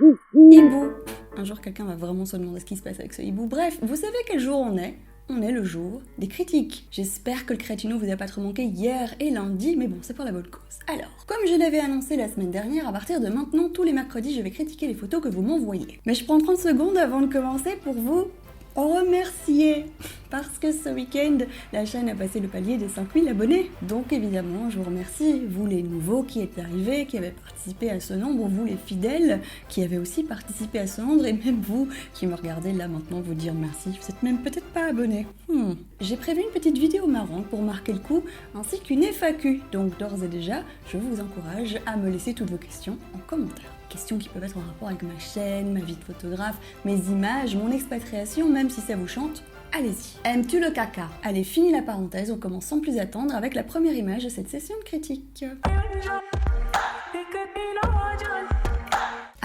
Hibou. Un jour, quelqu'un va vraiment se demander ce qui se passe avec ce hibou. Bref, vous savez quel jour on est? On est le jour des critiques. J'espère que le crétino vous a pas trop manqué hier et lundi, mais bon, c'est pour la bonne cause. Alors, comme je l'avais annoncé la semaine dernière, à partir de maintenant, tous les mercredis, je vais critiquer les photos que vous m'envoyez. Mais je prends 30 secondes avant de commencer pour vous remercier, parce que ce week-end, la chaîne a passé le palier des 5000 abonnés. Donc évidemment, je vous remercie, vous les nouveaux qui êtes arrivés, qui avez participé à ce nombre, vous les fidèles, qui avez aussi participé à ce nombre, et même vous qui me regardez là maintenant vous dire merci, vous êtes même peut-être pas abonnés. J'ai prévu une petite vidéo marrante pour marquer le coup, ainsi qu'une FAQ, donc d'ores et déjà, je vous encourage à me laisser toutes vos questions en commentaire. Questions qui peuvent être en rapport avec ma chaîne, ma vie de photographe, mes images, mon expatriation, même si ça vous chante, allez-y. Aimes-tu le caca? Allez, fini la parenthèse, on commence sans plus attendre avec la première image de cette session de critique.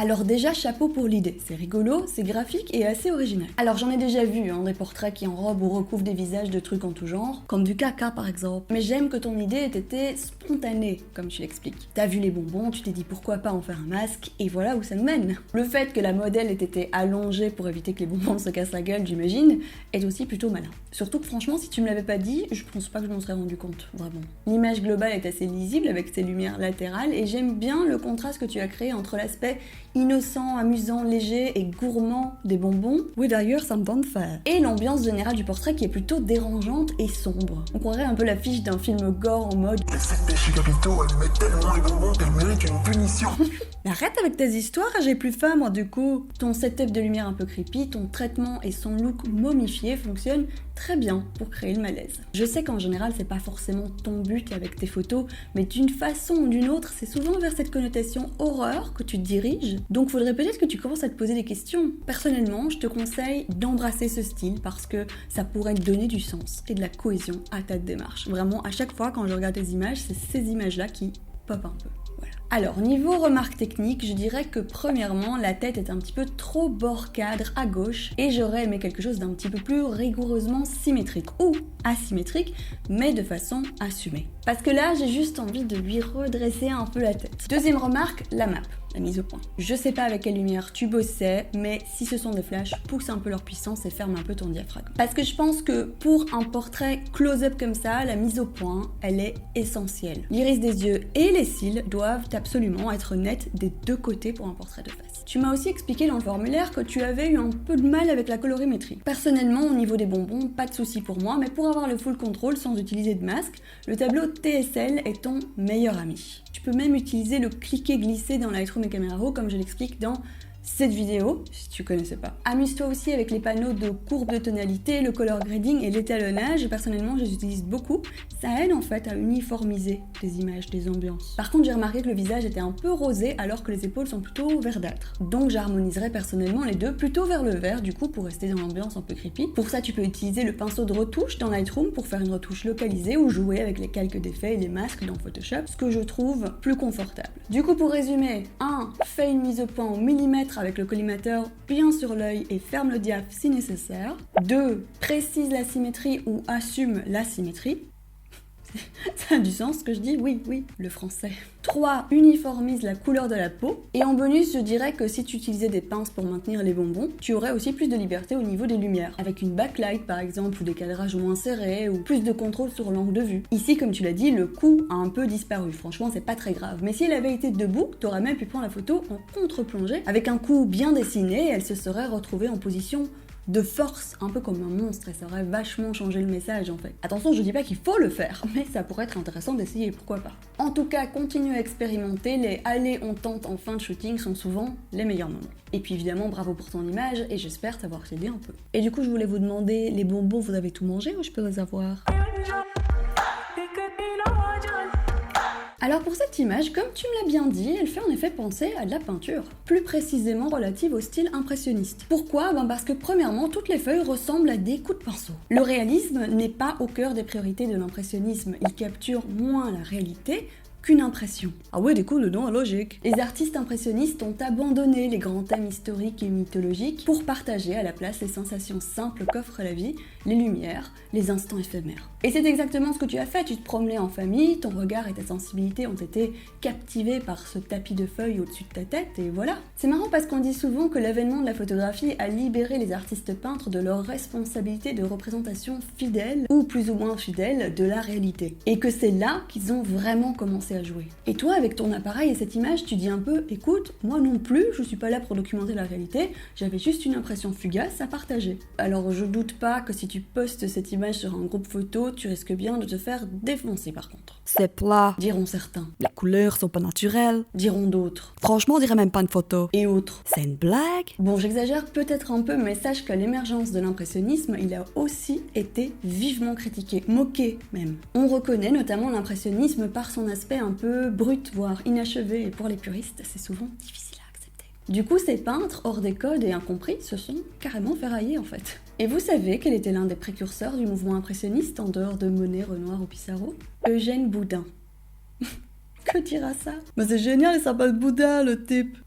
Alors déjà, chapeau pour l'idée, c'est rigolo, c'est graphique et assez original. Alors j'en ai déjà vu, des portraits qui enrobent ou recouvrent des visages de trucs en tout genre, comme du caca par exemple. Mais j'aime que ton idée ait été spontanée, comme tu l'expliques. T'as vu les bonbons, tu t'es dit pourquoi pas en faire un masque, et voilà où ça nous mène. Le fait que la modèle ait été allongée pour éviter que les bonbons se cassent la gueule, j'imagine, est aussi plutôt malin. Surtout que franchement, si tu me l'avais pas dit, je pense pas que je m'en serais rendu compte, vraiment. L'image globale est assez lisible avec ses lumières latérales, et j'aime bien le contraste que tu as créé entre l'aspect innocent, amusant, léger et gourmand des bonbons. Oui d'ailleurs, ça me tente de faire. Et l'ambiance générale du portrait qui est plutôt dérangeante et sombre. On croirait un peu l'affiche d'un film gore en mode Cette péché capitaux, elle met tellement les bonbons qu'elle mérite une punition. Mais arrête avec tes histoires, j'ai plus faim moi du coup. Ton setup de lumière un peu creepy, ton traitement et son look momifié fonctionnent très bien pour créer le malaise. Je sais qu'en général c'est pas forcément ton but avec tes photos, mais d'une façon ou d'une autre, c'est souvent vers cette connotation horreur que tu te diriges. Donc faudrait peut-être que tu commences à te poser des questions. Personnellement, je te conseille d'embrasser ce style parce que ça pourrait te donner du sens et de la cohésion à ta démarche. Vraiment, à chaque fois quand je regarde tes images, c'est ces images-là qui pop un peu. Voilà. Alors, niveau remarque technique, je dirais que premièrement, la tête est un petit peu trop bord cadre à gauche et j'aurais aimé quelque chose d'un petit peu plus rigoureusement symétrique ou asymétrique, mais de façon assumée. Parce que là, j'ai juste envie de lui redresser un peu la tête. Deuxième remarque, la map. La mise au point. Je sais pas avec quelle lumière tu bossais, mais si ce sont des flashs, pousse un peu leur puissance et ferme un peu ton diaphragme. Parce que je pense que pour un portrait close-up comme ça, la mise au point, elle est essentielle. L'iris des yeux et les cils doivent absolument être nets des deux côtés pour un portrait de face. Tu m'as aussi expliqué dans le formulaire que tu avais eu un peu de mal avec la colorimétrie. Personnellement, au niveau des bonbons, pas de souci pour moi, mais pour avoir le full control sans utiliser de masque, le tableau TSL est ton meilleur ami. Tu peux même utiliser le cliquer-glisser dans Lightroom et Camera Raw comme je l'explique dans cette vidéo, si tu connaissais pas. Amuse-toi aussi avec les panneaux de courbe de tonalité, le color grading et l'étalonnage. Personnellement, je les utilise beaucoup. Ça aide en fait à uniformiser les images, les ambiances. Par contre, j'ai remarqué que le visage était un peu rosé alors que les épaules sont plutôt verdâtres. Donc j'harmoniserais personnellement les deux plutôt vers le vert du coup pour rester dans l'ambiance un peu creepy. Pour ça, tu peux utiliser le pinceau de retouche dans Lightroom pour faire une retouche localisée ou jouer avec les calques d'effets et les masques dans Photoshop, ce que je trouve plus confortable. Du coup, pour résumer, 1. Fais une mise au point au millimètre avec le collimateur bien sur l'œil et ferme le diaph si nécessaire. 2. Précise la symétrie ou assume la symétrie. Ça a du sens ce que je dis? Oui, le français. 3. Uniformise la couleur de la peau. Et en bonus, je dirais que si tu utilisais des pinces pour maintenir les bonbons, tu aurais aussi plus de liberté au niveau des lumières. Avec une backlight par exemple, ou des cadrages moins serrés, ou plus de contrôle sur l'angle de vue. Ici, comme tu l'as dit, le cou a un peu disparu. Franchement, c'est pas très grave. Mais si elle avait été debout, t'aurais même pu prendre la photo en contre-plongée. Avec un cou bien dessiné, elle se serait retrouvée en position de force, un peu comme un monstre, et ça aurait vachement changé le message en fait. Attention, je dis pas qu'il faut le faire, mais ça pourrait être intéressant d'essayer, pourquoi pas. En tout cas, continue à expérimenter, les allez on tente en fin de shooting sont souvent les meilleurs moments. Et puis évidemment, bravo pour ton image, et j'espère t'avoir aidé un peu. Et du coup, je voulais vous demander, les bonbons, vous avez tout mangé ou je peux les avoir? Alors pour cette image, comme tu me l'as bien dit, elle fait en effet penser à de la peinture, plus précisément relative au style impressionniste. Pourquoi? Parce que premièrement, toutes les feuilles ressemblent à des coups de pinceau. Le réalisme n'est pas au cœur des priorités de l'impressionnisme, il capture moins la réalité qu'une impression. Ah ouais, du coup, le nom est logique. Les artistes impressionnistes ont abandonné les grands thèmes historiques et mythologiques pour partager à la place les sensations simples qu'offre la vie, les lumières, les instants éphémères. Et c'est exactement ce que tu as fait, tu te promenais en famille, ton regard et ta sensibilité ont été captivés par ce tapis de feuilles au-dessus de ta tête, et voilà. C'est marrant parce qu'on dit souvent que l'avènement de la photographie a libéré les artistes peintres de leur responsabilité de représentation fidèle, ou plus ou moins fidèle, de la réalité. Et que c'est là qu'ils ont vraiment commencé à jouer. Et toi, avec ton appareil et cette image, tu dis un peu, écoute, moi non plus, je suis pas là pour documenter la réalité, j'avais juste une impression fugace à partager. Alors je doute pas que si tu postes cette image sur un groupe photo, tu risques bien de te faire défoncer par contre. C'est plat, Diront certains. les couleurs sont pas naturelles. Diront d'autres. Franchement, on dirait même pas une photo. Et autres. C'est une blague? Bon, j'exagère peut-être un peu, mais sache qu'à l'émergence de l'impressionnisme, il a aussi été vivement critiqué, moqué même. On reconnaît notamment l'impressionnisme par son aspect un peu brut, voire inachevé, et pour les puristes, c'est souvent difficile à accepter. Du coup, ces peintres, hors des codes et incompris, se sont carrément fait railler en fait. Et vous savez quel était l'un des précurseurs du mouvement impressionniste, en dehors de Monet, Renoir ou Pissarro? Eugène Boudin. Que dira ça? Mais c'est génial, il s'appelle Bouddha, le type.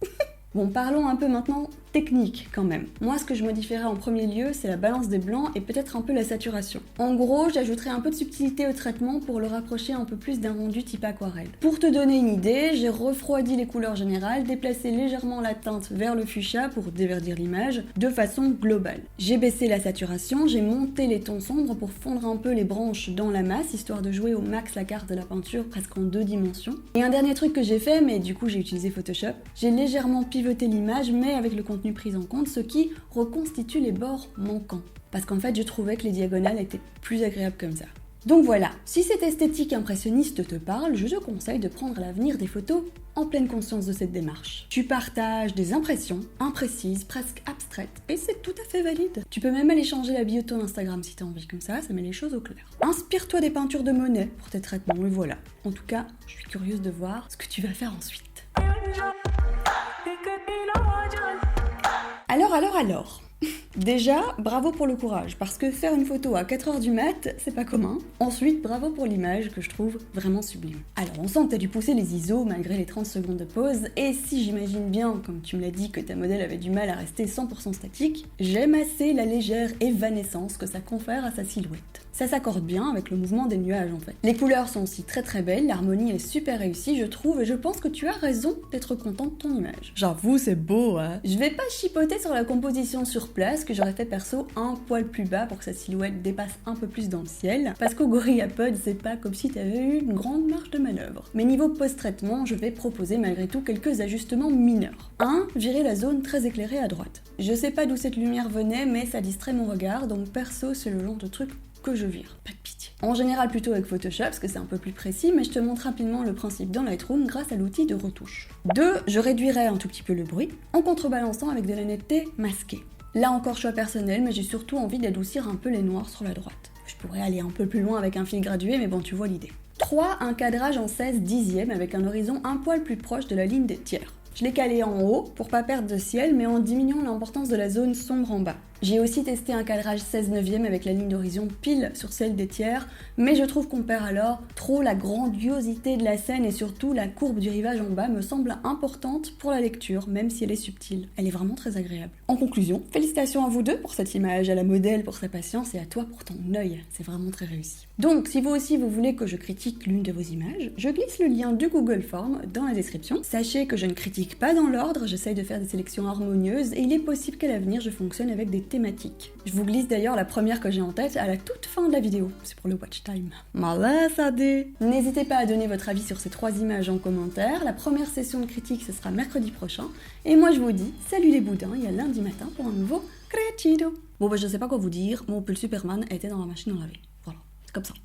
Bon, parlons un peu maintenant technique quand même. Moi, ce que je modifierais en premier lieu, c'est la balance des blancs et peut-être un peu la saturation. En gros, j'ajouterais un peu de subtilité au traitement pour le rapprocher un peu plus d'un rendu type aquarelle. Pour te donner une idée, j'ai refroidi les couleurs générales, déplacé légèrement la teinte vers le fuchsia pour déverdir l'image de façon globale. J'ai baissé la saturation, j'ai monté les tons sombres pour fondre un peu les branches dans la masse, histoire de jouer au max la carte de la peinture presque en 2 dimensions. Et un dernier truc que j'ai fait, mais du coup j'ai utilisé Photoshop, j'ai légèrement pivoté l'image mais avec le contenu pris en compte, ce qui reconstitue les bords manquants. Parce qu'en fait, je trouvais que les diagonales étaient plus agréables comme ça. Donc voilà, si cette esthétique impressionniste te parle, je te conseille de prendre à l'avenir des photos en pleine conscience de cette démarche. Tu partages des impressions imprécises, presque abstraites, et c'est tout à fait valide. Tu peux même aller changer la bio de ton Instagram si t'as envie, comme ça met les choses au clair. Inspire-toi des peintures de Monet pour tes traitements, et voilà. En tout cas, je suis curieuse de voir ce que tu vas faire ensuite. Alors. Déjà, bravo pour le courage, parce que faire une photo à 4h du mat, c'est pas commun. Ensuite, bravo pour l'image que je trouve vraiment sublime. Alors, on sent que t'as dû pousser les ISO malgré les 30 secondes de pause, et si j'imagine bien, comme tu me l'as dit, que ta modèle avait du mal à rester 100% statique, j'aime assez la légère évanescence que ça confère à sa silhouette. Ça s'accorde bien avec le mouvement des nuages en fait. Les couleurs sont aussi très très belles, l'harmonie est super réussie je trouve, et je pense que tu as raison d'être content de ton image. J'avoue, c'est beau, hein. Je vais pas chipoter sur la composition sur place, que j'aurais fait perso un poil plus bas pour que sa silhouette dépasse un peu plus dans le ciel, parce qu'au GorillaPod, c'est pas comme si t'avais eu une grande marge de manœuvre. Mais niveau post-traitement, je vais proposer malgré tout quelques ajustements mineurs. 1. Virer la zone très éclairée à droite. Je sais pas d'où cette lumière venait, mais ça distrait mon regard, donc perso, c'est le genre de truc que je vire, pas de pitié. En général plutôt avec Photoshop, parce que c'est un peu plus précis, mais je te montre rapidement le principe dans Lightroom grâce à l'outil de retouche. 2. Je réduirai un tout petit peu le bruit, en contrebalançant avec de la netteté masquée. Là encore choix personnel, mais j'ai surtout envie d'adoucir un peu les noirs sur la droite. Je pourrais aller un peu plus loin avec un fil gradué, mais bon, tu vois l'idée. 3. Un cadrage en 16/10 avec un horizon un poil plus proche de la ligne des tiers. Je l'ai calé en haut pour pas perdre de ciel, mais en diminuant l'importance de la zone sombre en bas. J'ai aussi testé un cadrage 16/9 avec la ligne d'horizon pile sur celle des tiers, mais je trouve qu'on perd alors trop la grandiosité de la scène et surtout la courbe du rivage en bas me semble importante pour la lecture, même si elle est subtile. Elle est vraiment très agréable. En conclusion, félicitations à vous deux pour cette image, à la modèle pour sa patience et à toi pour ton œil. C'est vraiment très réussi. Donc, si vous aussi vous voulez que je critique l'une de vos images, je glisse le lien du Google Form dans la description. Sachez que je ne critique pas dans l'ordre, j'essaye de faire des sélections harmonieuses et il est possible qu'à l'avenir je fonctionne avec des thématiques. Je vous glisse d'ailleurs la première que j'ai en tête à la toute fin de la vidéo, c'est pour le watch time. Malaise à dire. N'hésitez pas à donner votre avis sur ces 3 images en commentaire, la première session de critique ce sera mercredi prochain, et moi je vous dis salut les boudins et à lundi matin pour un nouveau Creatido. Bon bah je sais pas quoi vous dire, mon pull Superman était dans la machine à laver, voilà, c'est comme ça.